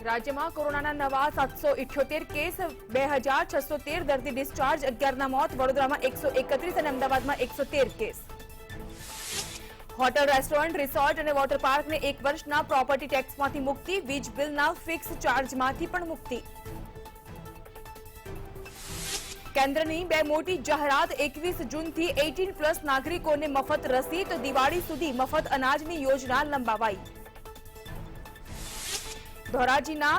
રાજ્યમાં કોરોનાના નવા 778 કેસ, 2613 દર્દી ડિસ્ચાર્જ, 11ના મોત. વડોદરામાં 131 અને અમદાવાદમાં 113 કેસ. હોટલ, રેસ્ટોરન્ટ, રિસોર્ટ અને વોટર પાર્કને 1 વર્ષના પ્રોપર્ટી ટેક્સમાંથી મુક્તિ. વીજ બિલના ફિક્સ ચાર્જમાંથી પણ મુક્તિ. કેન્દ્રની બે મોટી જાહેરાત. 21 જૂનથી 18+ નાગરિકોને મફત રસી, તો દિવાળી સુધી મફત અનાજની યોજના લંબાવાઈ. ધોરાજીના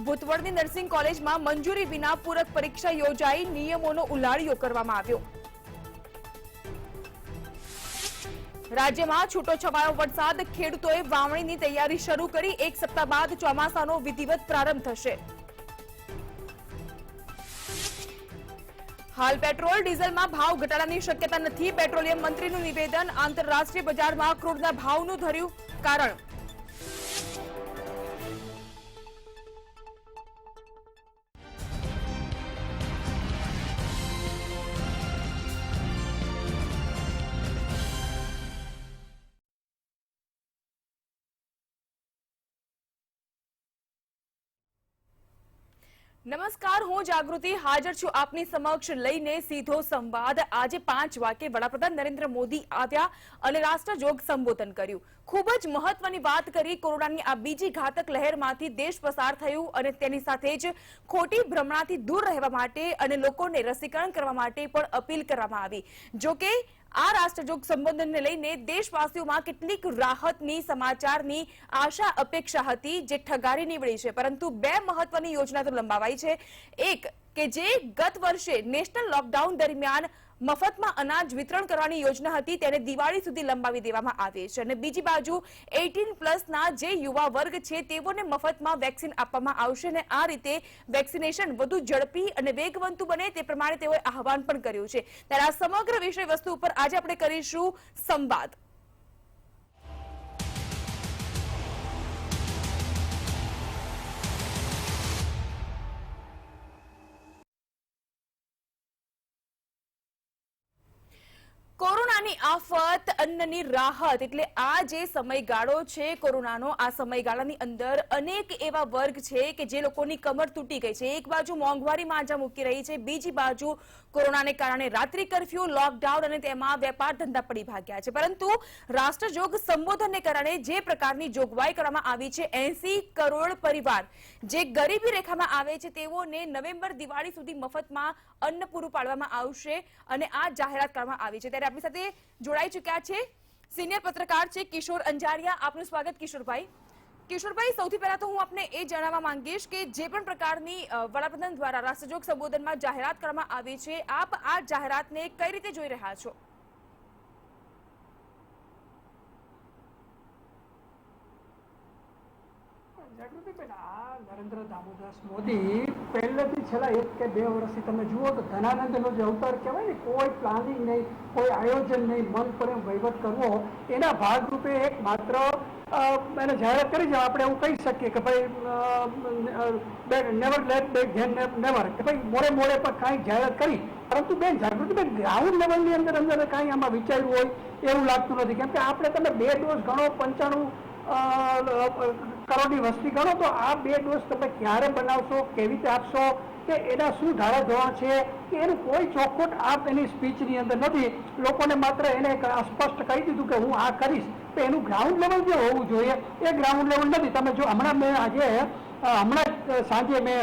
ભૂતવડની નર્સિંગ કોલેજમાં મંજૂરી વિના પૂરક પરીક્ષા યોજાઈ. નિયમોનો ઉલાળ્યો કરવામાં આવ્યો. રાજ્યમાં છૂટોછવાયો વરસાદ. ખેડૂતોએ વાવણીની તૈયારી શરૂ કરી. 1 સપ્તાહ બાદ ચોમાસાનો વિધિવત પ્રારંભ થશે. હાલ પેટ્રોલ ડીઝલમાં ભાવ ઘટાડાની શક્યતા નથી. પેટ્રોલિયમ મંત્રીનું નિવેદન. આંતરરાષ્ટ્રીય બજારમાં ક્રૂડના ભાવનું ધર્યું કારણ. નમસ્કાર, હું જાગૃતિ હાજર છું આપની સમક્ષ લઈને સીધો સંવાદ. આજે 5 વાગે વડાપ્રધાન નરેન્દ્ર મોદી આવ્યા અને રાષ્ટ્રજોગ સંબોધન કર્યું. ખૂબ જ મહત્વની વાત કરી. કોરોનાની આ બીજી ઘાતક લહેરમાંથી દેશ પસાર થયું અને તેની સાથે જ ખોટી ભ્રમણાથી દૂર રહેવા માટે અને લોકોને રસીકરણ કરવા માટે પણ અપીલ કરવામાં આવી. જોકે આ રાષ્ટ્રજોગ સંબોધનને લઈને દેશવાસીઓમાં કેટલીક રાહતની સમાચારની આશા અપેક્ષા હતી, જે ઠગારી નીવડી છે. પરંતુ 2 મહત્વની યોજના તો લંબાવાઈ છે. એક કે જે ગત વર્ષે નેશનલ લોકડાઉન દરમિયાન મફતમાં અનાજ વિતરણ કરવાની યોજના હતી, તેને દિવાળી સુધી લંબાવી દેવામાં આવી છે. અને બીજી બાજુ 18+ જે યુવા વર્ગ છે તેઓને મફતમાં વેક્સિન આપવામાં આવશે અને આ રીતે વેક્સિનેશન વધુ ઝડપી અને વેગવંતુ બને તે પ્રમાણે તેઓએ આહવાન પણ કર્યું છે. ત્યારે આ સમગ્ર વિષય વસ્તુ ઉપર આજે આપણે કરીશું સંવાદ. કોરોનાની આફત, અન્નની રાહત, એટલે આ જે સમયગાળો છે કોરોનાનો, આ સમયગાળાની અંદર અનેક એવા વર્ગ છે કે જે લોકોની કમર તૂટી ગઈ છે. એક બાજુ મોંઘવારી માંજા મૂકી રહી છે, બીજી બાજુ કોરોનાને કારણે રાત્રિ કર્ફ્યુ, લોકડાઉન અને તેમાં વેપાર ધંધા પડી ભાગ્યા છે. પરંતુ રાષ્ટ્રજોગ સંબોધનને કારણે જે પ્રકારની જોગવાઈ કરવામાં આવી છે, 80 કરોડ પરિવાર જે ગરીબી રેખામાં આવે છે તેઓને નવેમ્બર દિવાળી સુધી મફતમાં અન્ન પૂરું પાડવામાં આવશે અને આ જાહેરાત કરવામાં આવી છે. ત્યારે આપણી સાથે જોડાઈ ચૂક્યા છે સિનિયર પત્રકાર છે કિશોર અંજારિયા. આપનું સ્વાગત કિશોરભાઈ. કિશોરભાઈ, સૌથી પહેલા તો હું આપને એ જણાવવા માંગીશ કે જે પણ પ્રકારની વડાપ્રધાન દ્વારા રાષ્ટ્રજોગ સંબોધનમાં જાહેરાત કરવામાં આવી છે, આપ આ જાહેરાતને કઈ રીતે જોઈ રહ્યા છો? જાગૃતિબેન, આ નરેન્દ્ર દામોદાસ મોદી પહેલેથી છેલ્લા 1 કે 2 વર્ષથી તમે જુઓ તો ધનાનંદનો જે અવતાર કહેવાય ને, કોઈ પ્લાનિંગ નહીં, કોઈ આયોજન નહીં, મન પર એમ વહીવટ કરવો, એના ભાગરૂપે એક માત્ર એને જાહેરાત કરી છે. આપણે એવું કહી શકીએ કે ભાઈ નેવર લેટ બેક ધેન નેવર, કે ભાઈ મોડે પણ કાંઈ જાહેરાત કરી. પરંતુ બેન જાગૃતિબેન, ગ્રાઉન્ડ લેવલની અંદર કાંઈ આમાં વિચાર્યું હોય એવું લાગતું નથી. કેમ કે આપણે તમે 2 ડોઝ ગણો, 95 કરોડની વસ્તી ગણો, તો આ 2 ડોઝ તમે ક્યારે બનાવશો, કેવી રીતે આપશો, કે એના શું ધારાધોરણ છે, કે એનું કોઈ ચોખવટ આપ એની સ્પીચની અંદર નથી. લોકોને માત્ર એને સ્પષ્ટ કહી દીધું કે હું આ કરીશ, તો એનું ગ્રાઉન્ડ લેવલ જે હોવું જોઈએ એ ગ્રાઉન્ડ લેવલ નથી. તમે જો હમણાં જ સાંજે મેં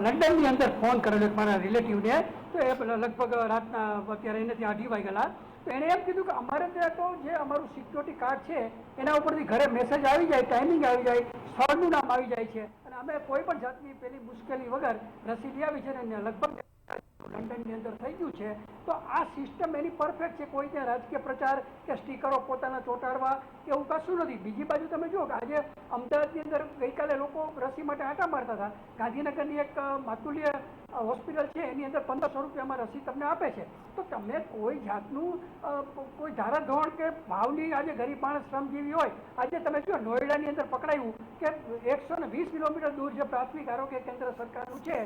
લંડનની અંદર ફોન કરેલો મારા રિલેટિવને, તો એ લગભગ રાતના અત્યારે એને ત્યાં 2 વાગેલા. તો એણે એમ કીધું કે અમારે ત્યાં તો જે અમારું સિક્યોરિટી કાર્ડ છે એના ઉપરથી ઘરે મેસેજ આવી જાય, ટાઈમિંગ આવી જાય, સ્થળનું નામ આવી જાય છે અને અમે કોઈ પણ જાતની પેલી મુશ્કેલી વગર રસી લઈ આવી છે ને લગભગ લંડનની અંદર થઈ ગયું છે. તો આ સિસ્ટમ એની પરફેક્ટ છે. કોઈ ત્યાં રાજકીય પ્રચાર કે સ્ટીકરો પોતાના ચોંટાડવા કે એવું કશું નથી. બીજી બાજુ તમે જુઓ કે આજે અમદાવાદની અંદર ગઈકાલે લોકો રસી માટે આંટા મારતા હતા. ગાંધીનગરની એક માતુલ્ય હોસ્પિટલ છે એની અંદર 1500 રૂપિયામાં રસી તમને આપે છે. તો તમે કોઈ જાતનું કોઈ ધારાધોરણ કે ભાવની આજે ગરીબ માણસ શ્રમજીવી હોય, આજે તમે જો નોઈડાની અંદર પકડાયું કે 120 કિલોમીટર દૂર જે પ્રાથમિક આરોગ્ય કેન્દ્ર સરકારનું છે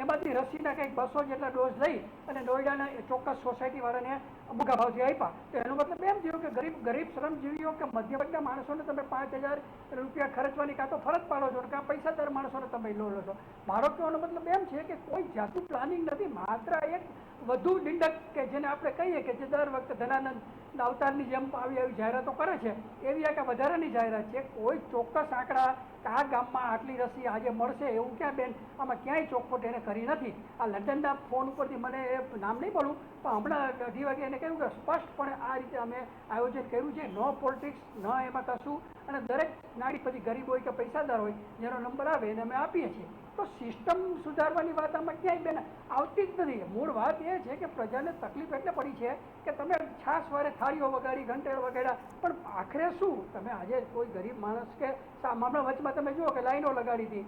એમાંથી રસીના કંઈક 200 જેટલા ડોઝ લઈ અને નોઈડાના ચોક્કસ સોસાયટીવાળાને મોંઘા ભાવથી આપ્યા. તો એનો મતલબ એમ થયું કે ગરીબ શ્રમજીવીઓ કે મધ્યવર્ગના માણસોને તમે 5000 રૂપિયા ખર્ચવાની કાં તો ફરજ પાડો છો, કાં પૈસાદાર માણસોને તમે લો છો. મારો કહેવાનો મતલબ એમ છે કે કોઈ જાતનું પ્લાનિંગ નથી, માત્ર એક વધુ ડિંડક કે જેને આપણે કહીએ કે જે દર વખતે ધનાનંદ અવતારની જેમ આવી જાહેરાતો કરે છે એવી આ વધારાની જાહેરાત છે. કોઈ ચોક્કસ આંકડા આ ગામમાં આટલી રસી આજે મળશે એવું ક્યાં બેન આમાં ક્યાંય ચોખવટ એને કરી નથી. આ લંડનના ફોન ઉપરથી મને એ નામ નહીં બોલું પણ હમણાં 2 વાગે એને કહ્યું કે સ્પષ્ટપણે આ રીતે અમે આયોજન કર્યું છે, નો પોલિટિક્સ, ન એમાં કશું, અને દરેક નાડીપતિ ગરીબ હોય કે પૈસાદાર હોય જેનો નંબર આવે એને અમે આપીએ છીએ. તો સિસ્ટમ સુધારવાની વાત આમાં ક્યાંય બેન આવતી જ નથી. મૂળ વાત એ છે કે પ્રજાને તકલીફ એટલે પડી છે કે તમે છાસ વારે થાળીઓ વગાડી, ઘંટેડ વગાડ્યા, પણ આખરે શું તમે આજે કોઈ ગરીબ માણસ કે હમણાં વચમાં તમે જુઓ કે લાઈનો લગાડી હતી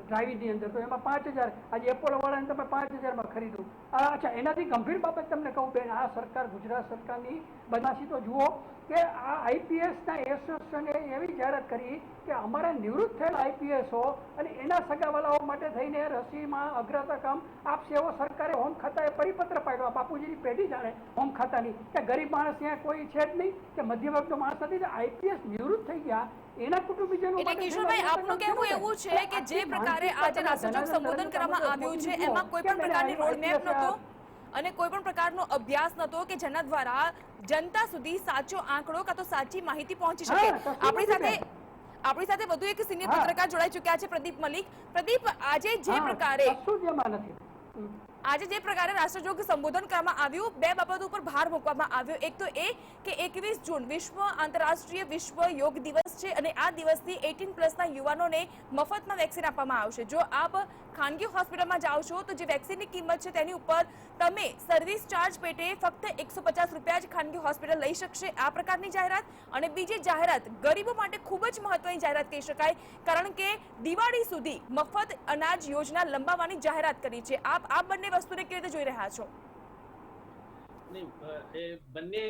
ડ્રાઇવિંગની અંદર, તો એમાં 5000, આજે એપોલોવાળાને તમે 5000માં ખરીદું. અચ્છા, એનાથી ગંભીર બાબત તમને કહું બેન, આ સરકાર, ગુજરાત સરકારની બદમાશી તો જુઓ કે આ આઈપીએસના એસોસિએશને એવી જાહેરાત કરી કે અમારા નિવૃત્ત થયેલ આઈપીએસો અને એના સગાવાલાઓ માટે થઈને રસીમાં અગ્રતા કામ આપશે એવો સરકારે હોમ ખાતાએ પરિપત્ર પાડ્યો. બાપુજીની પેઢી જાણે હોમ ખાતાની કે ગરીબ માણસ ત્યાં કોઈ છે જ નહીં કે મધ્યવર્ગનો માણસ નથી. આઈપીએસ નિવૃત્ત થઈ ગયા એના કુટુંબીજનો એટલે કિશોરભાઈ, આપનું કહેવું એવું છે કે જે પ્રકારે આજે રાષ્ટ્રજોગ સંબોધન કરવામાં આવ્યું છે એમાં કોઈ પણ પ્રકારની રોડમેપ નહોતો અને કોઈ પણ પ્રકારનો અભ્યાસ નહોતો કે જેના દ્વારા જનતા સુધી સાચો આંકડો કાં તો સાચી માહિતી પહોંચી શકે. આપણી સાથે વધુ એક સિનિયર પત્રકાર જોડાઈ ચૂક્યા છે, પ્રદીપ મલિક. પ્રદીપ, આજે જે પ્રકારે રાષ્ટ્રજોગ સંબોધન કરવામાં આવ્યું, બે બાબતો ઉપર ભાર મૂકવામાં આવ્યો. એક તો એ કે 21 જૂન વિશ્વ આંતરરાષ્ટ્રીય વિશ્વ યોગ દિવસ છે અને આ દિવસથી 18+ ના યુવાનોને મફતમાં વેક્સિન આપવામાં આવશે. જો આપ ખાનગી હોસ્પિટલમાં જાઓ છો તો જે વેક્સિનની કિંમત છે તેની ઉપર તમે સર્વિસ ચાર્જ પેટે ફક્ત 150 રૂપિયા જ ખાનગી હોસ્પિટલ લઈ શકશે. આ પ્રકારની જાહેરાત. અને બીજી જાહેરાત ગરીબો માટે ખૂબ જ મહત્વની જાહેરાત કહી શકાય, કારણ કે દિવાળી સુધી મફત અનાજ યોજના લંબાવવાની જાહેરાત કરી છે. આપ આ બંને વસ્તુને કેવી રીતે જોઈ રહ્યા છો? નહીં, એ બંને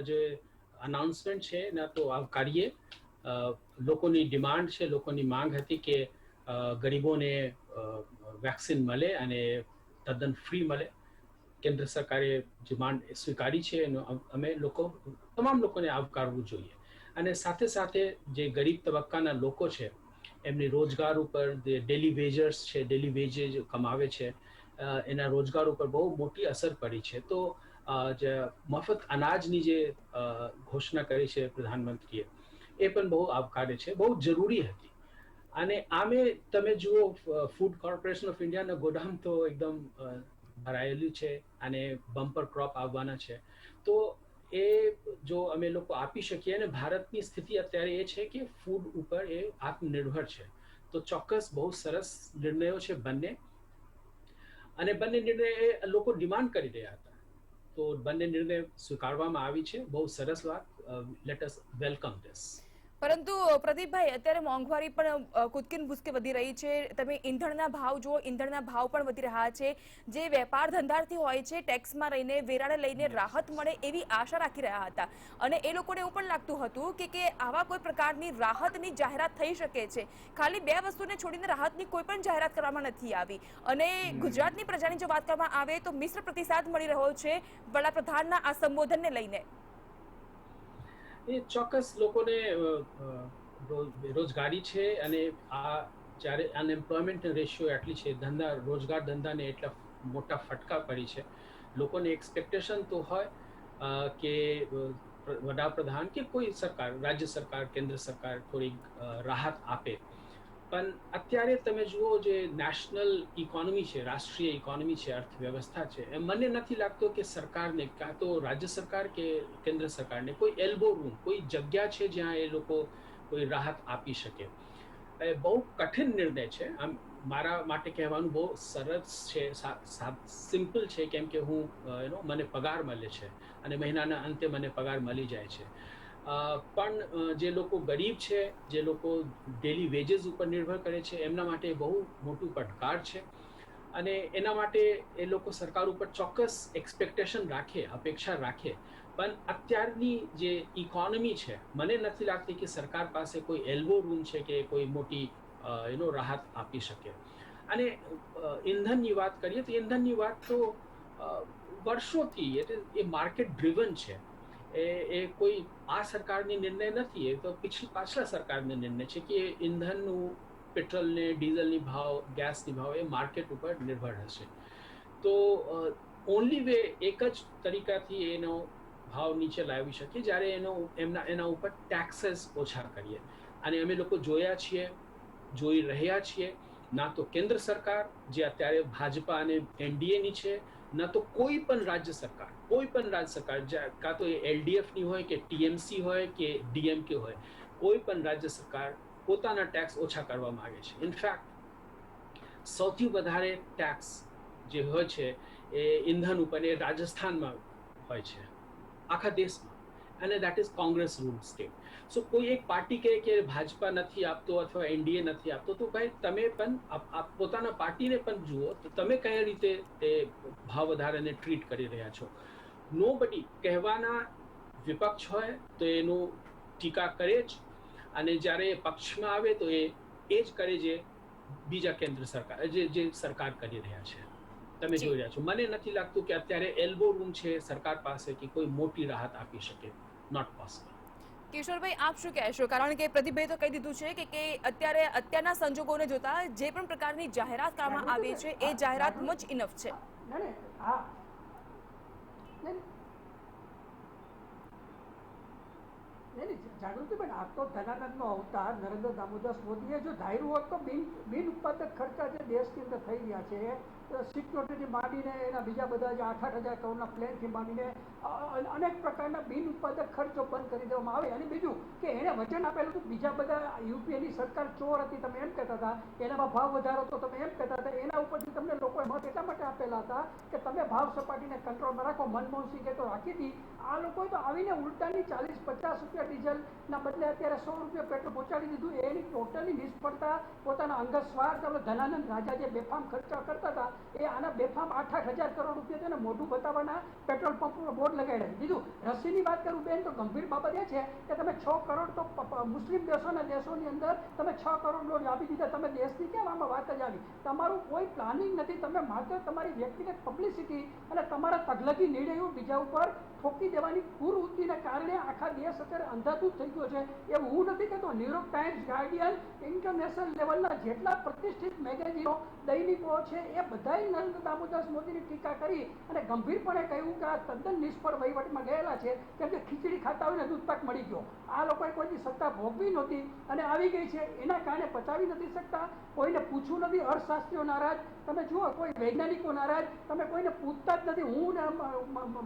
જે અનાઉન્સમેન્ટ છે ના તો આવકારીએ. લોકોની ડિમાન્ડ છે, લોકોની માંગ હતી કે ગરીબોને વેક્સિન મળે અને તદ્દન ફ્રી મળે. કેન્દ્ર સરકારે ડિમાન્ડ સ્વીકારી છે એનો અમે તમામ લોકોને આવકારવું જોઈએ. અને સાથે સાથે જે ગરીબ તબક્કાના લોકો છે એમની રોજગાર ઉપર, જે ડેલી વેજર્સ છે, ડેલી વેજેજ કમાવે છે, એના રોજગાર ઉપર બહુ મોટી અસર પડી છે. તો જે મફત અનાજની જે ઘોષણા કરી છે પ્રધાનમંત્રીએ, એ પણ બહુ આવકાર્ય છે, બહુ જરૂરી હતી. અને આમે તમે જુઓ, ફૂડ કોર્પોરેશન ઓફ ઇન્ડિયાના ગોડામ તો એકદમ ભરાયેલું છે અને બમ્પર ક્રોપ આવવાના છે. તો એ જો અમે લોકો આપી શકીએ, અને ભારતની સ્થિતિ અત્યારે એ છે કે ફૂડ ઉપર એ આત્મનિર્ભર છે, તો ચોક્કસ બહુ સરસ નિર્ણયો છે બંને. અને બંને નિર્ણય એ લોકો ડિમાન્ડ કરી રહ્યા હતા, તો બંને નિર્ણય સ્વીકારવામાં આવી છે. બહુ સરસ વાત. Let us welcome this. પરંતુ પ્રદીપભાઈ, અત્યારે મોંઘવારી પણ કૂદકે ભૂસકે વધી રહી છે. તમે ઈંધણના ભાવ જુઓ, ઈંધણના ભાવ પણ વધી રહ્યા છે. જે વેપાર ધંધાર્થી હોય છે, ટેક્સમાં રહીને, વેરાને લઈને રાહત મળે એવી આશા રાખી રહ્યા હતા. અને એ લોકોને એવું પણ લાગતું હતું કે આવા કોઈ પ્રકારની રાહતની જાહેરાત થઈ શકે છે. ખાલી બે વસ્તુને છોડીને રાહતની કોઈ પણ જાહેરાત કરવામાં નથી આવી. અને ગુજરાતની પ્રજાની જો વાત કરવામાં આવે તો મિશ્ર પ્રતિસાદ મળી રહ્યો છે વડાપ્રધાનના આ સંબોધનને લઈને. એ ચોક્કસ લોકોને બેરોજગારી છે અને આ જ્યારે અનએમ્પ્લોયમેન્ટ રેશિયો એટલી છે, રોજગાર ધંધાને એટલા મોટા ફટકા પડી છે. લોકોને એક્સપેક્ટેશન તો હોય કે વડાપ્રધાન કે કોઈ સરકાર, રાજ્ય સરકાર, કેન્દ્ર સરકાર થોડીક રાહત આપે. પણ અત્યારે તમે જુઓ, જે નેશનલ ઇકોનોમી છે, રાષ્ટ્રીય ઇકોનોમી છે, અર્થવ્યવસ્થા છે, એ મને નથી લાગતો કે સરકારને, કાં તો રાજ્ય સરકાર કે કેન્દ્ર સરકારને કોઈ એલ્બો રૂમ, કોઈ જગ્યા છે જ્યાં એ લોકો કોઈ રાહત આપી શકે. એ બહુ કઠિન નિર્ણય છે. આમ મારા માટે કહેવાનું બહુ સરસ છે, સિમ્પલ છે, કેમ કે મને પગાર મળે છે અને મહિનાના અંતે મને પગાર મળી જાય છે. પણ જે લોકો ગરીબ છે, જે લોકો ડેલી વેજીસ ઉપર નિર્ભર કરે છે, એમના માટે બહુ મોટું પડકાર છે. અને એના માટે એ લોકો સરકાર ઉપર ચોક્કસ એક્સપેક્ટેશન રાખે, અપેક્ષા રાખે. પણ અત્યારની જે ઇકોનોમી છે, મને નથી લાગતી કે સરકાર પાસે કોઈ એલ્બો રૂમ છે કે કોઈ મોટી રાહત આપી શકે. અને ઈંધણની વાત કરીએ તો ઈંધણની વાત તો વર્ષોથી એ માર્કેટ ડ્રિવન છે. એ કોઈ આ સરકારની નિર્ણય નથી, એ તો પાછલા સરકારની નિર્ણય છે કે ઈંધણનું, પેટ્રોલને ડીઝલની ભાવ, ગેસની ભાવ એ માર્કેટ ઉપર નિર્ભર હશે. તો ઓનલી વે એક જ તરીકાથી એનો ભાવ નીચે લાવી શકીએ જ્યારે એના ઉપર ટેક્સીસ ઓછા કરીએ. અને અમે લોકો જોઈ રહ્યા છીએ, ના તો કેન્દ્ર સરકાર જે અત્યારે ભાજપા અને એનડીએની છે, ના તો કોઈ પણ રાજ્ય સરકાર કાં તો એ એલડીએફની હોય કે ટીએમસી હોય કે ડીએમકે હોય, કોઈ પણ રાજ્ય સરકાર પોતાના ટેક્સ ઓછા કરવા માંગે છે. ઇનફેક્ટ સૌથી વધારે ટેક્સ જે હોય છે એ ઈંધણ ઉપર એ રાજસ્થાનમાં હોય છે આખા દેશમાં, અને that is Congress rule state. So કોઈ એક પાર્ટી કહે કે ભાજપા નથી આપતો અથવા એનડીએ નથી આપતો, તો ભાઈ તમે પણ પોતાના પાર્ટીને પણ જુઓ તો તમે કઈ રીતે એ ભાવ વધારાને ટ્રીટ કરી રહ્યા છો. નોબડી કહેવાના વિપક્ષ હોય તો એનું ટીકા કરે જ, અને જ્યારે પક્ષમાં આવે તો એ જ કરે જે બીજા કેન્દ્ર સરકાર જે સરકાર કરી રહ્યા છે. તમે જોઈ રહ્યા છો, મને નથી લાગતું કે અત્યારે એલ્બો રૂમ છે સરકાર પાસે કે કોઈ મોટી રાહત આપી શકે. Not possible. કિશોરભાઈ, આપ શું કહેશો? કારણ કે પ્રદીપભાઈ તો કહી દીધું છે કે અત્યારના સંજોગોને જોતા જે પણ પ્રકારની જાહેરાત કરવામાં આવી છે એ જાહેરાત મચ ઇનફ છે. જાગૃતિબેન, આ તો ધનાનંદનો અવતાર નરેન્દ્ર દામોદાસ મોદીએ જો ધાર્યું હોત તો બિન ઉત્પાદક ખર્ચા જે દેશની અંદર થઈ રહ્યા છે, સિક્યોરિટીથી માંડીને એના બીજા બધા જે 8,000 કરોડના પ્લેનથી માંડીને અનેક પ્રકારના બિન ઉત્પાદક ખર્ચો બંધ કરી દેવામાં આવે. અને બીજું કે એણે વચન આપેલું હતું, બીજા બધા યુપીએની સરકાર ચોર હતી તમે એમ કહેતા હતા, એનામાં ભાવ વધારો તો તમે એમ કહેતા હતા, એના ઉપરથી તમને લોકોએ મત એટલા માટે આપેલા હતા કે તમે ભાવ સપાટીને કંટ્રોલમાં રાખો. મનમોહન સિંહે તો રાખી હતી. આ લોકોએ તો આવીને ઉલટાની 40-50 રૂપિયા ડીઝલના બદલે અત્યારે 100 રૂપિયા પેટ્રોલ પહોંચાડી દીધું. એની ટોટલી નિષ્ફળતા, પોતાના અંગત સ્વાર્થ. ધનાનંદ રાજા જે બેફામ ખર્ચા કરતા હતા એ આના બેફામ 8,000 કરોડ રૂપિયા તેને મોઢું બતાવવાના પેટ્રોલ પંપ પર બોર્ડ લગાડ્યા. બીજું રસીની વાત કરું બેન, તો ગંભીર બાબત એ છે કે તમે 6 કરોડ તો મુસ્લિમ દેશોની અંદર તમે 6 કરોડ ડોઝ આપી દીધા. તમે દેશની કેમ આમાં વાત જ આવી? તમારું કોઈ પ્લાનિંગ નથી. તમે માત્ર તમારી વ્યક્તિગત પબ્લિસિટી અને તમારા તગલગી નિર્ણયો બીજા ઉપર ઠોકી દેવાની કુવૃત્તિને કારણે આખા દેશ અત્યારે અંધાધૂત થઈ ગયો છે. એવું હું નથી કહેતો. ન્યુયોર્ક ટાઈમ્સ, ગાર્ડિયન, ઇન્ટરનેશનલ લેવલના જેટલા પ્રતિષ્ઠિત મેગેઝીનો, દૈનિકો છે, એ બધાય નરેન્દ્ર દામોદાસ મોદીની ટીકા કરી અને ગંભીરપણે કહ્યું કે આ તદ્દન નિષ્ફળ વહીવટમાં ગયેલા છે, કેમ કે ખીચડી ખાતા હોય ને દૂધપાક મળી ગયો. આ લોકોએ કોઈની સત્તા ભોગવી નહોતી અને આવી ગઈ છે, એના કારણે પચાવી નથી શકતા. કોઈને પૂછવું નથી. અર્થશાસ્ત્રીઓ નારાજ, તમે જુઓ કોઈ વૈજ્ઞાનિકો નારાજ, તમે કોઈને પૂછતા જ નથી. હું ને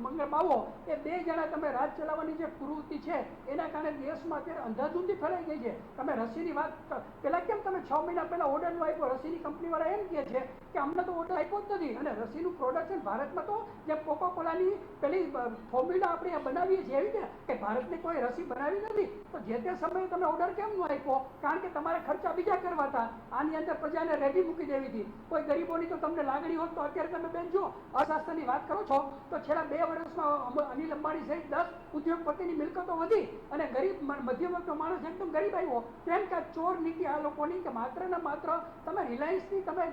મંગળ બાવો એ 2 જણા તમે રાજ ચલાવવાની જે પ્રવૃત્તિ છે એના કારણે દેશમાં અત્યારે અંધાધૂંધી ફેલાઈ ગઈ છે. તમે રસીની વાત પેલા કેમ તમે 6 મહિના પહેલા ઓર્ડર નો આપ્યો? રસીની કંપનીવાળા એમ કહે છે કે અમને તો ઓર્ડર આપ્યો જ નથી. અને રસીનું પ્રોડક્શન ભારતમાં તો જે કોકાકોલાની પેલી ફોર્મ્યુલા આપણે બનાવીએ છીએ એવી કે ભારતની કોઈ રસી બનાવી નથી. તો જે તે સમયે તમે ઓર્ડર કેમ ન આપ્યો? કારણ કે તમારે ખર્ચા બીજા કરવા હતા. આની અંદર પ્રજાને રેડી મૂકી દેવી હતી. કોઈ ગરીબોની તો તમને લાગણી હોત તો અત્યારે તમે બેન જુઓ, અર્થશાસ્ત્રની વાત કરો છો તો છેલ્લા 2 વર્ષમાં અનિલ અંબાણી સહિત 10 ઉદ્યોગપતિની મિલકતો વધી અને ગરીબ મધ્યમ વર્ગનો માણસ એકદમ ગરીબ આવ્યો. તેમ કે ચોર નીતિ આ લોકોની કે માત્ર ને માત્ર તમે રિલાયન્સની તમે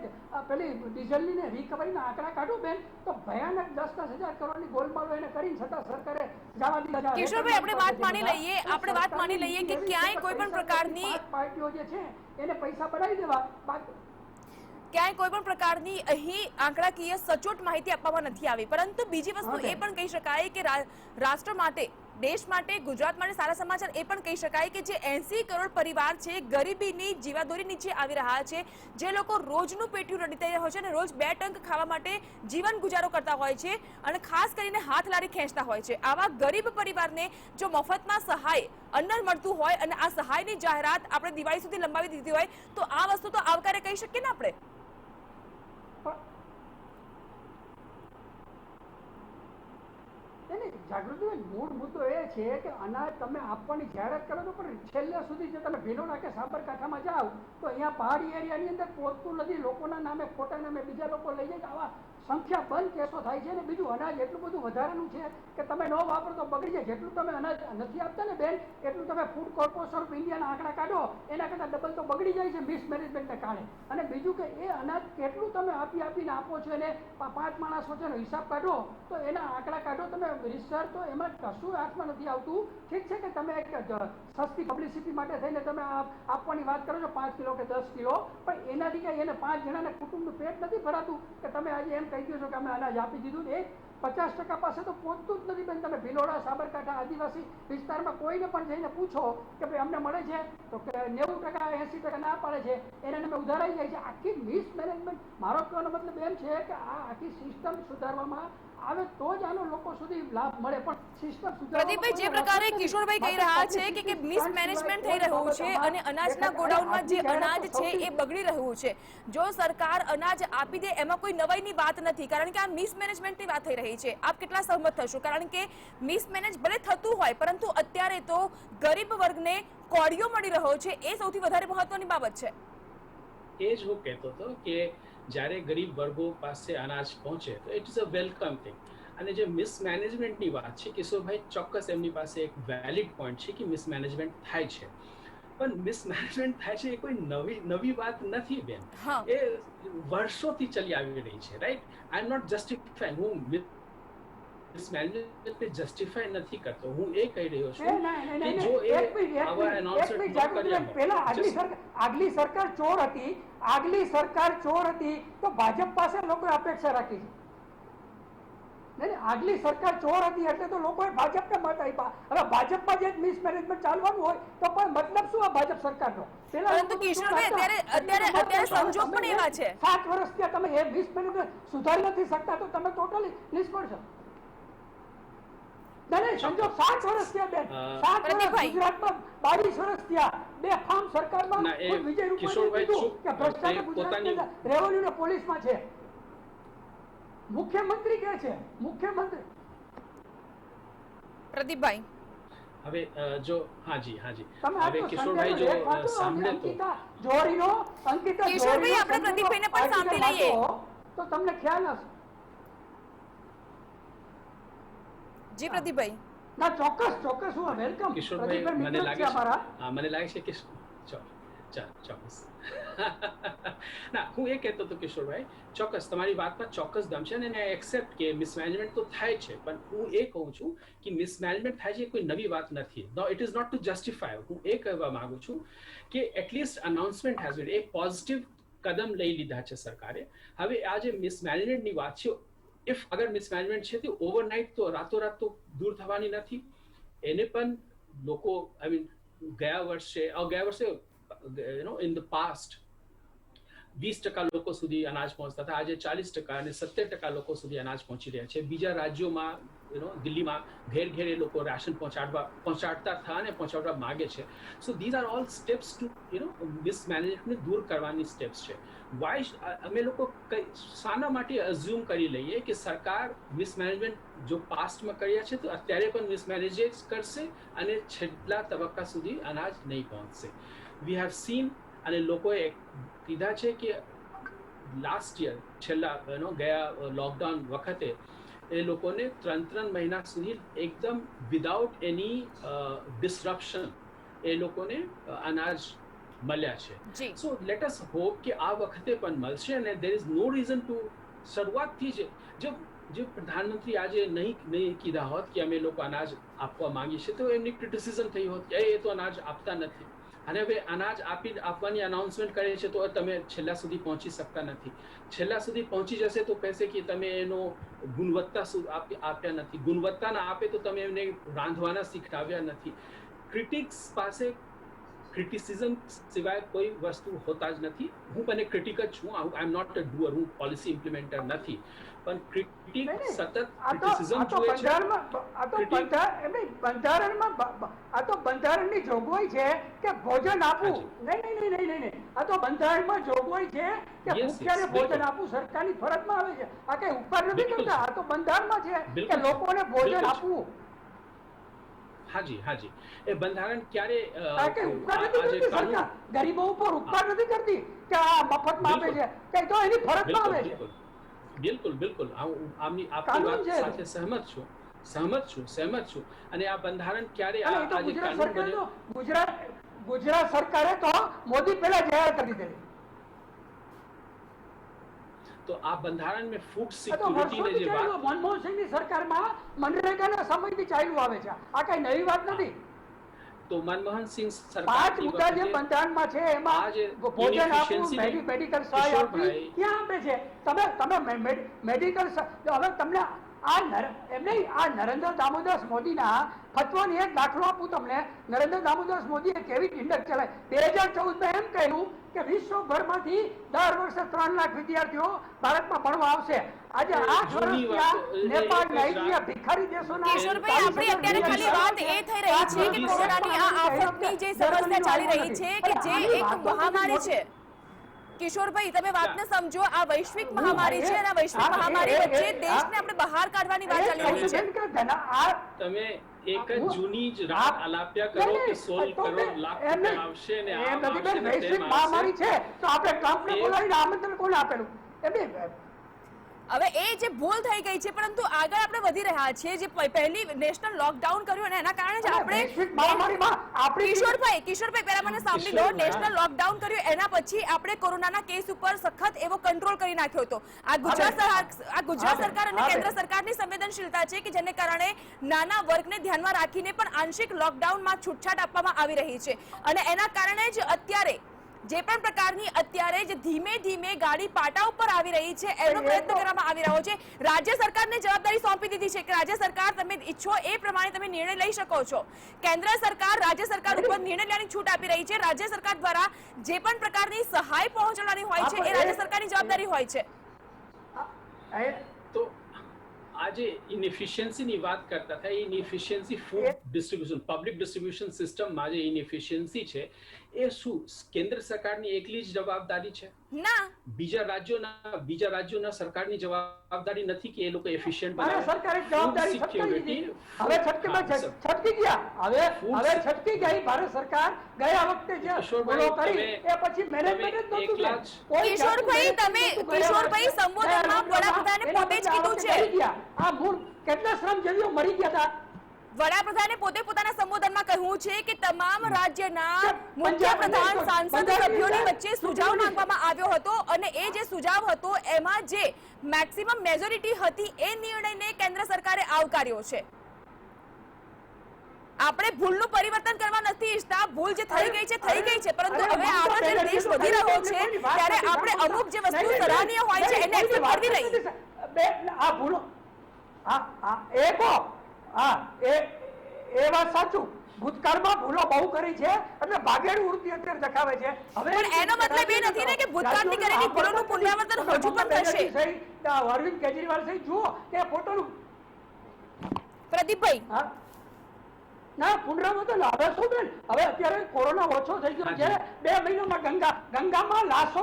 પેલી ડીઝલની ને રિકવરીના આંકડા કાઢો બેન, તો ભયાનક 10,000 કરોડની ગોલમાલો એને કરીને છતાં સરકારે જવા દીધા. કિશોરભાઈ, આપણે વાત માની લઈએ કે ક્યાંય કોઈ પણ પ્રકારની પાર્ટીઓ જે છે એને પૈસા બનાવી દેવા. ક્યાંય કોઈ પણ પ્રકારની અહીં આંકડાકીય સચોટ માહિતી આપવામાં નથી આવી. પરંતુ બીજી વસ્તુ એ પણ કહી શકાય કે રાષ્ટ્ર માટે, દેશ માટે, ગુજરાત માટે સારા સમાચાર એ પણ કહી શકાય કે જે 80 કરોડ પરિવાર છે ગરીબીની જીવાદોરી નીચે આવી રહ્યા છે, જે લોકો રોજનું પેટ્યું રડીતા હોય છે અને રોજ 2 ટંક ખાવા માટે જીવન ગુજારો કરતા હોય છે અને ખાસ કરીને હાથ લારી ખેંચતા હોય છે, આવા ગરીબ પરિવારને જો મફતમાં સહાય અન્ન મળતું હોય અને આ સહાયની જાહેરાત આપણે દિવાળી સુધી લંબાવી દીધી હોય તો આ વસ્તુ તો આવકારે કહી શકીએ ને આપણે. જાગૃતિબેન, મૂળ મુદ્દો એ છે કે અનાજ તમે આપવાની જાહેરાત કરો છો, પણ છેલ્લે સુધી જો તમે ભીલોડા કે સાબરકાંઠામાં જાઓ તો અહીંયા પહાડી એરિયાની અંદર પહોંચતું નથી. લોકોના નામે, ખોટા નામે બીજા લોકો લઈ જાય છે. આવા સંખ્યાબંધ કેસો થાય છે. ને બીજું, અનાજ એટલું બધું વધારાનું છે કે તમે ન વાપરો તો બગડી જાય. જેટલું તમે અનાજ નથી આપતા ને બેન, એટલું તમે ફૂડ કોર્પોરેશન ઓફ ઇન્ડિયાના આંકડા કાઢો, એના કરતાં ડબલ તો બગડી જાય છે મિસમેનેજમેન્ટને કારણે. અને બીજું કે એ અનાજ કેટલું તમે આપીને આપો છો, એને 5 માણસો છે હિસાબ કાઢો તો એના આંકડા કાઢો તમે રિસર્ચ, તો એમાં કશું હાથમાં નથી આવતું. ઠીક છે કે તમે એક સસ્તી પબ્લિસિટી માટે થઈને તમે આપવાની વાત કરો છો 5 કિલો કે 10 કિલો, પણ એનાથી કંઈ એને 5 જણાને કુટુંબનું પેટ નથી ભરાતું કે તમે આજે એમ કહી દો છો કે અમે અનાજ આપી દીધું. એ 50% પાસે તો પહોંચતું જ નથી બેન. તમે ભિલોડા, સાબરકાંઠા, આદિવાસી વિસ્તારમાં કોઈને પણ જઈને પૂછો કે ભાઈ અમને મળે છે તો કે 90%, 80% ના પાડે છે. એના નામે ઉધારાઈ જાય છે. આખી મિસમેનેજમેન્ટ. મારો કહેવાનો મતલબ એમ છે કે આ આખી સિસ્ટમ સુધારવામાં આવે તો જ આનો લોકો સુધી લાભ મળે. પણ સિસ્ટમ પ્રદીપભાઈ, જે પ્રકારે કિશોરભાઈ કહી રહ્યા છે કે મિસમેનેજમેન્ટ થઈ રહ્યું છે અને અનાજના ગોડાઉનમાં જે અનાજ છે એ બગડી રહ્યું છે. જો સરકાર અનાજ આપી દે એમાં કોઈ નવાઈની વાત નથી, કારણ કે આ મિસમેનેજમેન્ટની વાત થઈ રહી છે. આપ કેટલા સહમત થશો? કારણ કે મિસમેનેજ ભલે થતું હોય, પરંતુ અત્યારે તો ગરીબ વર્ગને કોળિયો મળી રહ્યો છે, એ સૌથી વધારે મહત્વની બાબત છે. એ જ હું કહેતો હતો કે જ્યારે ગરીબ વર્ગો પાસે અનાજ પહોંચે તો it is a welcome thing. અને જે મિસમેનેજમેન્ટની વાત છે, કિશોરભાઈ ચોક્કસ એમની પાસે એક વેલિડ પોઈન્ટ છે કે મિસમેનેજમેન્ટ થાય છે. પણ મિસમેનેજમેન્ટ થાય છે એ કોઈ નવી વાત નથી બેન. એ વર્ષોથી ચાલી આવી રહી છે, રાઈટ? I am not જસ્ટિફાઈંગ. હું મિસમેનેજમેન્ટને જસ્ટિફાઈ નથી કરતો. હું એ કહી રહ્યો છું કે જો એ આવા એનાઉન્સમેન્ટ ન કર્યા પહેલા આગલી સરકાર ચોર હતી, આગલી સરકાર ચોર હતી તો ભાજપ પાસે લોકોએ અપેક્ષા રાખી છે. નહીં, આગલી સરકાર ચોર હતી એટલે તો લોકોએ ભાજપને મત આપ્યા. હવે ભાજપમાં જે મિસમેનેજમેન્ટ ચાલવાનું હોય તો કોઈ મતલબ શું આ ભાજપ સરકારનો? પરંતુ કિશોરભાઈ, અત્યારે સંજોગ પણ એવા છે. 7 વર્ષ ત્યાં તમે એ મિસમેનેજમેન્ટ સુધારી નથી શકતા તો તમે ટોટલી નિષ્ફળ છો. સંજોગ 7 વર્ષ થયા બેન. 7 વર્ષ ગુજરાતમાં, 22 વર્ષ થયા. 2 ફાર્મ સરકારમાં વિજય રૂપાણીએ કીધું કે ભ્રષ્ટાચાર ગુજરાતની રેવન્યુ ને પોલીસમાં છે. મુખ્યમંત્રી કે છે, મુખ્યમંત્રી. પ્રદીપભાઈ, હવે જો હાજી હવે કિશોરભાઈ જો સાંભળે તો જોરીનો અંકિતા કિશોરભાઈ, આપણે પ્રદીપભાઈને પણ સાંભળી લઈએ તો તમને ખ્યાલ હશે. જી પ્રદીપભાઈ. ના, ચોક્કસ હું વેલકમ. કિશોરભાઈ, મને લાગે છે કે ચોક્કસ ના, હું એ કહેતો હતો કિશોરભાઈ, ચોક્કસ તમારી વાતમાં ચોક્કસ દમ છે અને એક્સેપ્ટ કે મિસમેનેજમેન્ટ તો થાય છે. પણ હું એ કહું છું કે મિસમેનેજમેન્ટ થાય છે કોઈ નવી વાત નથી. No, it is not to justify. હું એ કહેવા માંગુ છું કે એટલીસ્ટ અનાઉન્સમેન્ટ હેઝ બીન, એક પોઝિટિવ કદમ લઈ લીધા છે સરકારે. હવે આ જે મિસમેનેજમેન્ટની વાત છે, ઇફ અગર મિસમેનેજમેન્ટ છે તો ઓવરનાઇટ તો રાતોરાત તો દૂર થવાની નથી. એને પણ લોકો, આઈ મીન ગયા વર્ષે in the past 20% લોકો સુધી અનાજ પહોંચતા હતા. આજે 40% અને 70% લોકો સુધી અનાજ પહોંચી રહ્યા છે. બીજા રાજ્યોમાં, દિલ્હીમાં ઘેર ઘેર એ લોકો રાશન પહોંચાડતા હતા અને પહોંચાડવા માંગે છે. So these are all steps to મિસમેનેજમેન્ટને દૂર કરવાની સ્ટેપ્સ છે. વાય અમે લોકો શાના માટે અઝ્યુમ કરી લઈએ કે સરકાર મિસમેનેજમેન્ટ જો પાસ્ટમાં કર્યા છે તો અત્યારે પણ મિસમેનેજ કરશે અને છેલ્લા તબક્કા સુધી અનાજ નહીં પહોંચશે. વી હેવ સીન, અને લોકોએ કીધા છે કે લાસ્ટ યર, છેલ્લા ગયા લોકડાઉન વખતે એ લોકોને 3 મહિના સુધી એકદમ વિધાઉટ એની ડિસ્ટ્રપ્શન એ લોકોને અનાજ મળ્યા છે. સો લેટ અસ હોપ કે આ વખતે પણ મળશે. અને there is no reason to, શરૂઆતથી જ જે પ્રધાનમંત્રી આજે નહીં કીધા હોત કે અમે લોકો અનાજ આપવા માંગીએ છીએ તો એમની ક્રિટિસિઝમ થઈ હોત કે એ તો અનાજ આપતા નથી. અને હવે અનાજ આપવાની અનાઉન્સમેન્ટ કરે છે તો તમે છેલ્લા સુધી પહોંચી શકતા નથી. છેલ્લા સુધી પહોંચી જશે તો કહેશે કે તમે એનો ગુણવત્તા આપ્યા નથી. ગુણવત્તા ના આપે તો તમે એમને રાંધવાના શીખડાવ્યા નથી. ક્રિટિક્સ પાસે ક્રિટિસિઝમ સિવાય કોઈ વસ્તુ હોતા જ નથી. હું પણ ક્રિટિક જ છું. આઈ એમ નોટ અ ડુઅર. હું પોલિસી ઇમ્પ્લિમેન્ટર નથી. પણ ક્રિટિક સતત ક્રિટિસિઝમ જુએ છે. આ તો બંધારણની જોગવાઈ છે કે ભોજન આપવું. નહીં, આ તો બંધારણમાં જોગવાઈ છે કે ભૂખ્યાને ભોજન આપવું સરકારની ફરજમાં આવે છે. આ કઈ ઉપર નથી કરતા. આ તો બંધારણમાં છે કે લોકોને ભોજન આપવું. હાજી એ બંધારણ ક્યારે આ કઈ ઉપકાર નથી આ જે કરતી કાનૂન સરકાર, ગરીબો ઉપર ઉપકાર નથી કરતી કે આ મફતમાં આપે છે, કે તો એની ફરજમાં આવે છે. બિલકુલ આપની કાનૂન વાત છે. સાથે સહમત છું અને આ બંધારણ ક્યારે અને એ તો આ જે ગુજરાત કાનૂન સરકાર બન્યો તો ગુજરાત સરકારે તો મોદી પહેલા જાહેર કરી દીધેલી. તો આ બંધારણ में ફૂડ આ તો સિક્યુરિટી ને વર્ષોથી જે વાત ચાલ્યું. મનમોહનસિંહની સરકારમાં મનરેગાના સમયથી ચાલ્યું આવે છે. આ કઈ નવી વાત નથી. તો મનમોહન સિંહ સરકાર 5 મુદ્દા જે બંધારણમાં છે એમાં આ જે ભોજન આપવું, inefficiency ને મેડિકલ સહાય આપવી કિશોરભાઈ, ક્યાં આપે છે? તમે મેડિકલ હવે તમને એમ નહીં, આ નરેન્દ્ર દામોદાસ મોદીના ફતવાની એક દાખલો આપું તમને. નરેન્દ્ર દામોદાસ મોદીએ કેવી ઢીંડક ચલાવી. 2014 એમ કહ્યું કે વિશ્વભરમાંથી દર વર્ષે 3 લાખ વિદ્યાર્થીઓ ભારતમાં ભણવા આવશે. આજે 8 જૂની વર્ષથી વાતો, આ નેપાળ, એ નાઇજીરિયા, ભિખારી દેશોના કિશોરભાઈ, આપણી અત્યારે ખાલી વાત એ થઈ રહી છે કે કોરોનાની આ આફતની જે સમસ્યા ચાલી રહી છે કે જે એક મહામારી છે. કિશોરભાઈ, તમે વાતને સમજો. આ વૈશ્વિક મહામારી છે અને આ વૈશ્વિક મહામારી વચ્ચે દેશને આપણે બહાર કાઢવાની વાત ચાલી રહી છે. તમે એક જ જૂની જ રાત આલાપ્યા કરો કે 16 કરોડ લાખ રૂપિયા આવશે ને આ આવશે ને વૈશ્વિક તેમ મહામારી આવશે. છે તો આપણે ટ્રમ્પને બોલાવીને આમંત્રણ કોને આપેલું? એમને હવે એ જે ભૂલ થઈ ગઈ છે, પરંતુ આગળ આપણે વધી રહ્યા છીએ. જે પહેલી નેશનલ લોકડાઉન કર્યું અને એના કારણે જ વૈશ્વિક મહામારીમાં આપણે આપણી કિશોરભાઈ પહેલા મને સાંભળી લો. કિશોરભાઈ, નેશનલ લોકડાઉન કર્યું એના પછી આપણે કોરોનાના કેસ ઉપર સખત એવો કંટ્રોલ કરી નાખ્યો હતો. આ ગુજરાત સરકાર અને કેન્દ્ર સરકારની સંવેદનશીલતા છે કે જેને કારણે નાના વર્ગને ધ્યાનમાં રાખીને પણ આંશિક લોકડાઉનમાં છૂટછાટ આપવામાં આવી રહી છે અને એના કારણે જ અત્યારે જે પણ પ્રકારની અત્યારે જે ધીમે ધીમે ગાડી પાટા ઉપર આવી રહી છે એનો પ્રયત્ન કરવામાં આવી રહ્યો છે. રાજ્ય સરકારને જવાબદારી સોંપી દીધી છે કે રાજ્ય સરકાર તમે ઈચ્છો એ પ્રમાણે તમે નિર્ણય લઈ શકો છો. કેન્દ્ર સરકાર રાજ્ય સરકાર ઉપર નિર્ણય લેવાની છૂટ આપી રહી છે. રાજ્ય સરકાર દ્વારા જે પણ પ્રકારની સહાય પહોંચાડવાની હોય છે એ રાજ્ય સરકારની જવાબદારી હોય છે. તો આજે ઇનએફિશિયન્સી ની વાત કરતા હતા. ઇનએફિશિયન્સી ફૂડ ડિસ્ટ્રીબ્યુશન, પબ્લિક ડિસ્ટ્રીબ્યુશન સિસ્ટમમાં જે ઇનએફિશિયન્સી છે એ શું કેન્દ્ર સરકારની એકલી જ જવાબદારી છે? ના, બીજા રાજ્યોના સરકારની જવાબદારી નથી કે એ લોકો એફિશિયન્ટ મારા સરકારે જવાબદારી છટકી દીધી. હવે છટકી ગયા. હવે છટકી ગઈ ભારત સરકાર. ગયા વખતે જે ભૂલો કરી એ પછી મેનેજમેન્ટ જ નહોતું કે કોઈ કિશોરભાઈ, કિશોરભાઈ સંબોધનમાં વડાપ્રધાને પોતે જ કીધું છે. આ મૂળ કેટલા શ્રમજીવીઓ મરી ગયા હતા. વડાપ્રધાને પોતે પોતાના સંબોધનમાં કહ્યું છે કે તમામ રાજ્યના મુખ્યપ્રધાન, સાંસદ સભ્યોની વચ્ચે સુઝાવ માંગવામાં આવ્યો હતો અને એ જે સુઝાવ હતો એમાં જે મેક્સિમમ મેજોરિટી હતી એ નિર્ણયને કેન્દ્ર સરકારે આવકાર્યો છે. આપણે ભૂલનું પરિવર્તન કરવા નથી ઈચ્છતા. ભૂલ જે થઈ ગઈ છે પરંતુ હવે આગળ જે દેશ વધી રહ્યો છે ત્યારે આપણે અમુક જે વસ્તુ સરાહનીય હોય છે એને એક્સેપ્ટ કરવી રહી. આ ભૂલો એ વાત સાચું. ભૂતકાળમાં ભૂલો બહુ કરી છે એટલે ભાગેડું વૃત્તિ અત્યારે દેખાવે છે. હવે પણ એનો મતલબ એ નથી ને કે ભૂતકાળની કરેલી ભૂલોનું પુનરાવર્તન હજુ પણ થશે. અરવિંદ કેજરીવાલ સાહેબ જુઓ કે ફોટોનું પ્રદીપભાઈ, ના પુનરાવર્તન હવે શું બેન? હવે અત્યારે કોરોના ઓછો થઈ ગયો છે. 2 મહિનામાં ગંગામાં લાશો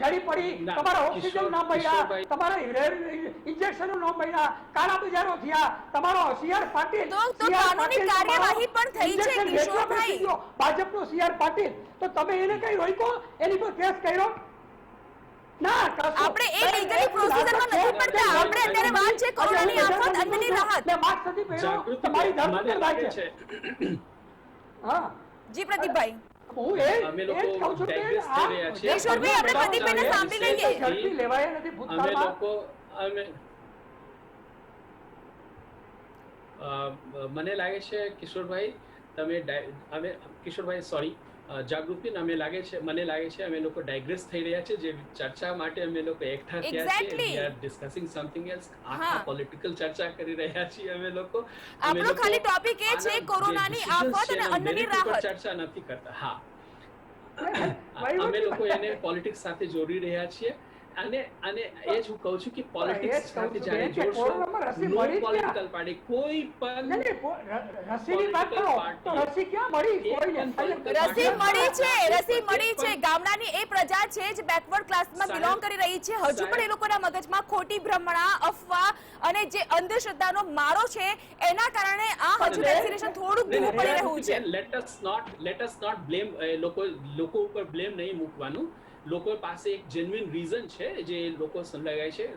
ગળી પડી. તમારા ઓક્સિજન ના મળ્યા, તમારા ઇન્જેક્શનો ન મળ્યા, કાળા બજારો થયા. તમારો સીઆર પાટીલ તો કાનૂની કાર્યવાહી પણ થઈ છે કિશોરભાઈ. ભાજપનો સીઆર પાટીલ, તો તમે એને કઈ રોક્યો? એની પર કેસ કર્યો? ના, આપણે એ લીગલી પ્રોસીજરમાં નથી પડતા. આપણે અત્યારે વાત છે કોરોનાની આફત, અન્નની રાહત. ને માસ્ક નથી પહેર્યો, તમારી ધર્મ થાય છે. હા જી પ્રદીપભાઈ, હું અમે લોકો digress થઈ રહ્યા છીએ. કિશોરભાઈ, આપણે પ્રદીપભાઈને સાંભળી લઈએ. ઝડપી લેવાય નથી અમે ભૂતકાળમાં. લોકો મને લાગે છે કિશોરભાઈ સોરી જાગૃતિ, મને લાગે છે અમે લોકો ડાયગ્રેસ થઈ રહ્યા છે. જે ચર્ચા માટે અમે લોકો એકઠા થયા છે, Exactly. we are discussing something else. આખા હા. પોલિટિકલ ચર્ચા કરી રહ્યા છીએ અમે લોકો. આપણો ખાલી ટોપિક એ છે કોરોનાની આફત અને અન્નની રાહત. ચર્ચા નથી કરતા. હા, વહીવટી અમે લોકો એને પોલિટિક્સ સાથે જોડી રહ્યા છીએ અને એ જ હું કહું છું કે પોલિટિક્સ સાથે જ્યારે જોડશો, નો પોલિટિકલ પાર્ટી કોઈ પણ રસીની વાત કરો તો રસી ક્યાં મળી? કોઈને રસી મળી છે. ગામડાની એ પ્રજા મહિલા છે જે બેકવર્ડ ક્લાસમાં સાહેબ, બિલોંગ કરી રહી છે, હજુ પણ એ લોકોના મગજમાં ખોટી ભ્રમણા, અફવા અને જે અંધશ્રદ્ધાનો મારો છે એના કારણે આ હજુ વેક્સિનેશન થોડું દૂર પડી રહ્યું છે. લેટ અસ નોટ બ્લેમ લોકો ઉપર બ્લેમ નહીં મૂકવાનું. લોકો પાસે એક જેન્યુઇન રીઝન છે જે લોકો સંલગાય છે.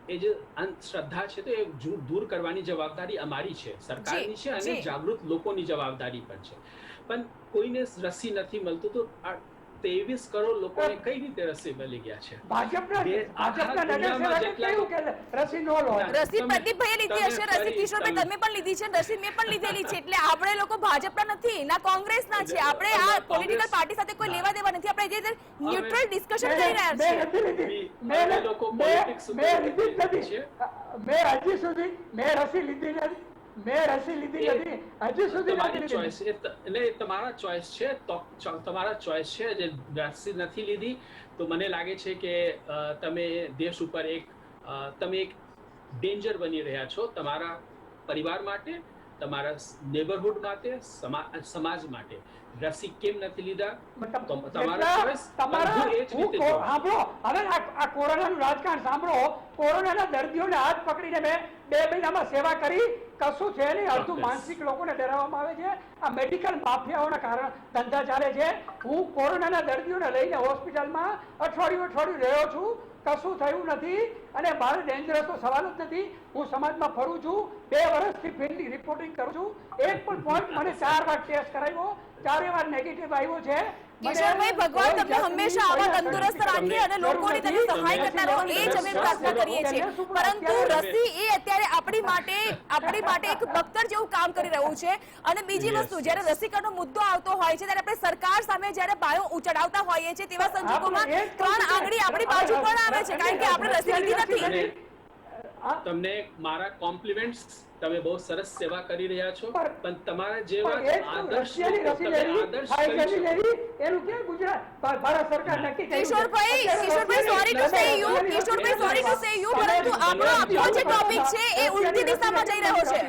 એ જે અંધશ્રદ્ધા છે તો એ દૂર કરવાની જવાબદારી અમારી છે, સરકારની છે અને જી. જાગૃત લોકોની જવાબદારી પણ છે. પણ કોઈને રસી નથી મળતું તો 23 કરોડ લોકોને કઈ રીતે રસી મળી ગયા છે? ભાજપના આખા દુનિયામાં નગરસેવકે જેટલા કહ્યું કે રસી ન લો. રસી પ્રદીપભાઈએ લીધી હશે, રસી કિશોરભાઈ તમે પણ લીધી છે, રસી મેં પણ લીધેલી છે. એટલે આપણે લોકો ભાજપના નથી ના કોંગ્રેસના છે. આપણે આ પોલિટિકલ પાર્ટી સાથે કોઈ લેવા દેવા નથી. આપણે જે ન્યુટ્રલ ડિસ્કશન કરી રહ્યા મેં છીએ. નથી લીધી. અમે લોકો politics ઉપર મેં લીધી જ નથી. છે. મેં હજી સુધી રસી લીધી નથી. હજી સુધી તમારી નથી ચોઈસ એટલે તમારા ચોઈસ છે. તો તમારા ચોઈસ છે. જે વેક્સિન નથી લીધી તો મને લાગે છે કે તમે દેશ ઉપર તમે એક ડેન્જર બની રહ્યા છો, તમારા પરિવાર માટે, તમારા નેબરહુડ માટે, સમાજ માટે. રસી કેમ નથી લીધા? તમારા ચોઈસ. બધું એ જ રીતે જો. સાંભળો, હવે આ કોરોનાનું રાજકારણ સાંભળો. કોરોનાના દર્દીઓને હાથ પકડીને મેં 2 મહિનામાં સેવા કરી. કશું છે નહીં. અડધું ચોક્કસ. માનસિક લોકોને ડરાવવામાં આવે છે. આ મેડિકલ માફિયાઓના કારણે ધંધા ચાલે છે. હું કોરોનાના દર્દીઓને લઈને હોસ્પિટલમાં અઠવાડિયું રહ્યો છું. કશું થયું નથી અને મારે ડેન્જરસ તો સવાલ જ નથી. હું સમાજમાં ફરું છું. 2 વર્ષથી ફિલ્ડની રિપોર્ટિંગ કરું છું. એક પણ પોઈન્ટ મને 4 વાર ટેસ્ટ કરાવ્યો, 4 વાર નેગેટિવ આવ્યો છે. કિશોરભાઈ, ભગવાન તમને હંમેશા આવા તંદુરસ્ત રાખે અને લોકોની તમે સહાય કરતા રહો, એ જ અમે પ્રાર્થના કરીએ છીએ. પરંતુ રસી એ અત્યારે આપણી માટે એક બખ્તર જેવું કામ કરી રહ્યું છે. અને બીજી વસ્તુ, જ્યારે રસીકરણનો મુદ્દો આવતો હોય છે ત્યારે આપણે સરકાર સામે જ્યારે બાયો ઉચડાવતા હોઈએ છીએ તેવા સંજોગોમાં 3 આંગળી આપણી બાજુ પણ આવે છે, કારણ કે આપણે રસી લીધી નથી. તમને મારા કોમ્પ્લિમેન્ટ્સ. તમે બહુ સરસ સેવા કરી રહ્યા છો, પણ તમારા જેવા આદર્શ એનું કેમ ગુજરાત ભારત સરકાર નક્કી કર્યું છે? Kishorbhai sorry to say you, પરંતુ આપણો આખો જે ટોપિક છે એ ઉલટી દિશામાં જઈ રહ્યો છે.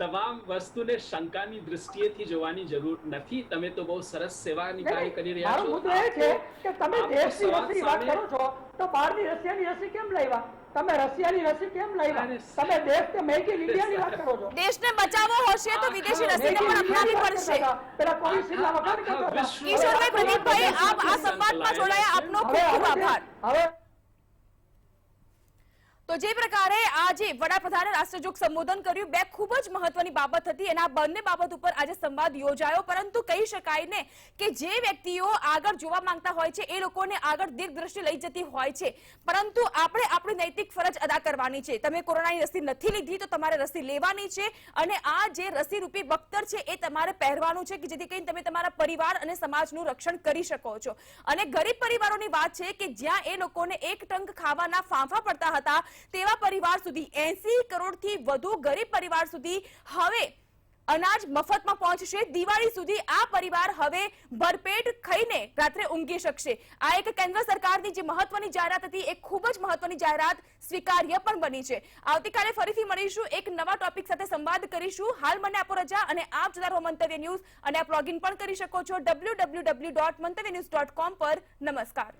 તમામ વસ્તુને શંકાની દૃષ્ટિએથી જોવાની જરૂર નથી. તમે તો બહુ સરસ સેવાની કાર્ય કરી રહ્યા મારો છો. મુદ્દો એ છે કે તમે દેશની રસીની વાત કરો છો તો બહારની રશિયાની રસી કેમ લાવ્યા? તમે રશિયાની રસી કેમ લાવ્યા? તમે દેશ કે મેક ઇન ઇન્ડિયાની વાત કરો છો. દેશને બચાવવો હશે તો વિદેશી રસીને પણ અપનાવવી પડશે. પેલા કોવિશિલ્ડના વખાણ કરતા હતા. કિશોરભાઈ, પ્રદીપભાઈ, આપ આ સંવાદમાં જોડાયા, આપનો ખૂબ ખૂબ આભાર. હવે તો જે પ્રકારે આજે વડાપ્રધાને રાષ્ટ્રજોગ સંબોધન કર્યું, 2 ખૂબ જ મહત્વની બાબત હતી અને આ બંને બાબત ઉપર આજે સંવાદ યોજાયો. પરંતુ કહી શકાય ને કે જે વ્યક્તિઓ આગળ જોવા માંગતા હોય છે એ લોકોને આગળ દીર્ઘદ્રષ્ટિ લઈ જતી હોય છે. પરંતુ આપણે આપણી નૈતિક ફરજ અદા કરવાની છે. તમે કોરોનાની રસી નથી લીધી તો તમારે રસી લેવાની છે અને આ જે રસી રૂપી બખ્તર છે એ તમારે પહેરવાનું છે કે જેથી કરીને તમે તમારા પરિવાર અને સમાજનું રક્ષણ કરી શકો છો. અને ગરીબ પરિવારોની વાત છે કે જ્યાં એ લોકોને એક ટંક ખાવાના ફાંફા પડતા હતા તેવા પરિવાર સુધી, 80 કરોડથી વધુ ગરીબ પરિવાર સુધી હવે અનાજ મફતમાં પહોંચશે. દિવાળી સુધી આ પરિવાર હવે ભરપેટ ખાઈને રાત્રે ઊંઘી શકશે. આ એક કેન્દ્ર સરકારની જે મહત્વની જાહેરાત હતી એ ખૂબ જ મહત્વની જાહેરાત સ્વીકાર્ય પણ બની છે. આવતીકાલે ફરીથી મળીશું, એક નવા ટોપિક સાથે સંવાદ કરીશું. હાલ મને આપો રજા અને આપ જોતા રહો મંતવ્ય ન્યૂઝ અને આપ લોગિન પણ કરી શકો છો www.mantavynews.com પર. નમસ્કાર.